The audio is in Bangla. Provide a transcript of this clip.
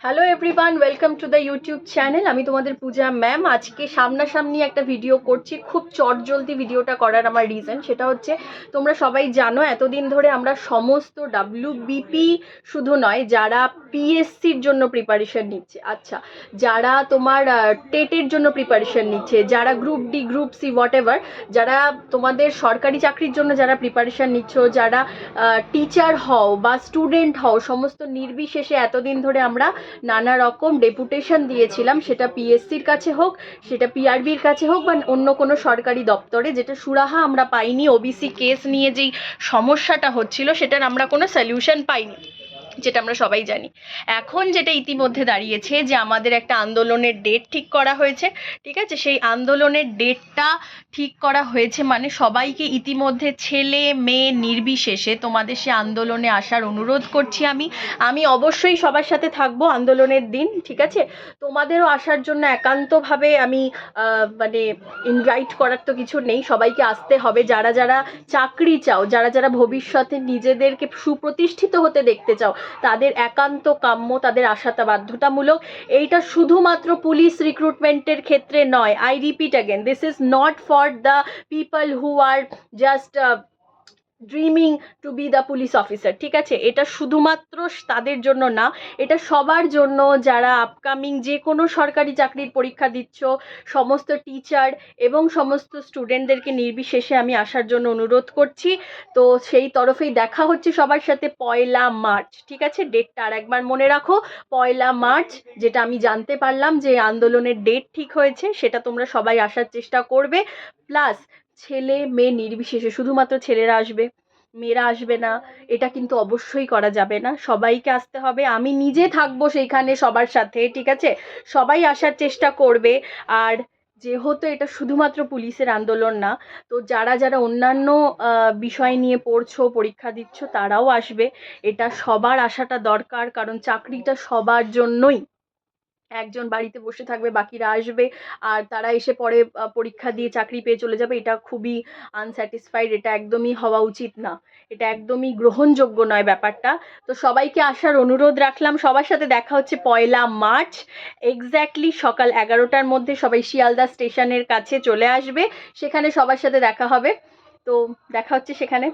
Hello everyone, welcome to the YouTube channel. আমি তোমাদের পূজা ম্যাম। আজকে সামনাসামনি একটা ভিডিও করছি। খুব চটজলদি ভিডিওটা করার আমার রিজন সেটা হচ্ছে, তোমরা সবাই জানো এতদিন ধরে আমরা সমস্ত ডাব্লিউবিপি শুধু নয়, যারা পিএসসির জন্য প্রিপারেশন নিচ্ছে, আচ্ছা যারা তোমার টেটের জন্য প্রিপারেশন নিচ্ছে, যারা group D group C whatever, যারা তোমাদের সরকারি চাকরির জন্য যারা প্রিপারেশন নিচ্ছ, যারা টিচার হও বা স্টুডেন্ট হও, সমস্ত নির্বিশেষে এতদিন ধরে আমরা নানা রকম ডেপুটেশন দিয়েছিলাম, সেটা পিএসসির কাছে হোক, সেটা পিআরবির কাছে হোক, বা অন্য কোনো সরকারি দপ্তরে, যেটা সুরাহা আমরা পাইনি। ওবিসি কেস নিয়ে যেই সমস্যাটা হচ্ছিল সেটার আমরা কোনো সলিউশন পাইনি, যেটা আমরা সবাই জানি। এখন যেটা ইতিমধ্যে দাঁড়িয়েছে যে আমাদের একটা আন্দোলনের ডেট ঠিক করা হয়েছে, ঠিক আছে? সেই আন্দোলনের ডেটটা ঠিক করা হয়েছে মানে সবাইকে ইতিমধ্যে ছেলে মেয়ে নির্বিশেষে তোমাদের সে আন্দোলনে আসার অনুরোধ করছি। আমি অবশ্যই সবার সাথে থাকবো আন্দোলনের দিন, ঠিক আছে? তোমাদেরও আসার জন্য একান্তভাবে আমি মানে ইনভাইট করার তো কিছু নেই, সবাইকে আসতে হবে। যারা যারা চাকরি চাও, যারা যারা ভবিষ্যতে নিজেদেরকে সুপ্রতিষ্ঠিত হতে দেখতে চাও, তাদের একান্ত কাম্য, তাদের আসাটা বাধ্যতামূলক। এইটা শুধুমাত্র পুলিশ রিক্রুটমেন্টের ক্ষেত্রে নয়। I repeat again, this is not for the people who are just dreaming to be the police officer, ঠিক আছে? এটা শুধুমাত্র তাদের জন্য না, এটা সবার জন্য যারা আপকামিং যে কোনো সরকারি চাকরির পরীক্ষা দিচ্ছ, সমস্ত টিচার এবং সমস্ত স্টুডেন্টদেরকে নির্বিশেষে আমি আসার জন্য অনুরোধ করছি। তো সেই তরফেই দেখা হচ্ছে সবার সাথে 1 মার্চ, ঠিক আছে? ডেটটা আর একবার মনে রাখো, 1 মার্চ, যেটা আমি জানতে পারলাম যে আন্দোলনের ডেট ঠিক হয়েছে, সেটা তোমরা সবাই আসার চেষ্টা করবে। প্লাস ছেলে মেয়ে নির্বিশেষে, শুধুমাত্র ছেলেরা আসবে, মেয়েরা আসবে না, এটা কিন্তু অবশ্যই করা যাবে না। সবাইকে আসতে হবে। আমি নিজে থাকবো সেইখানে সবার সাথে, ঠিক আছে? সবাই আসার চেষ্টা করবে। আর যেহেতু এটা শুধুমাত্র পুলিশের আন্দোলন না, তো যারা যারা অন্যান্য বিষয় নিয়ে পড়ছো, পরীক্ষা দিচ্ছ, তারাও আসবে। এটা সবার আসাটা দরকার, কারণ চাকরিটা সবার জন্যই। একজন বাড়িতে বসে থাকবে, বাকিরা আসবে, আর তারা এসে পরে পরীক্ষা দিয়ে চাকরি পেয়ে চলে যাবে। এটা খুবই আনস্যাটিসফাইড, এটা একদমই হওয়া উচিত না, এটা একদমই গ্রহণযোগ্য নয় ব্যাপারটা। তো সবাইকে আসার অনুরোধ রাখলাম। সবার সাথে দেখা হচ্ছে 1 মার্চ, এক্স্যাক্টলি সকাল 11টার মধ্যে। সবাই শিয়ালদা স্টেশনের কাছে চলে আসবে, সেখানে সবার সাথে দেখা হবে। তো দেখা হচ্ছে সেখানে।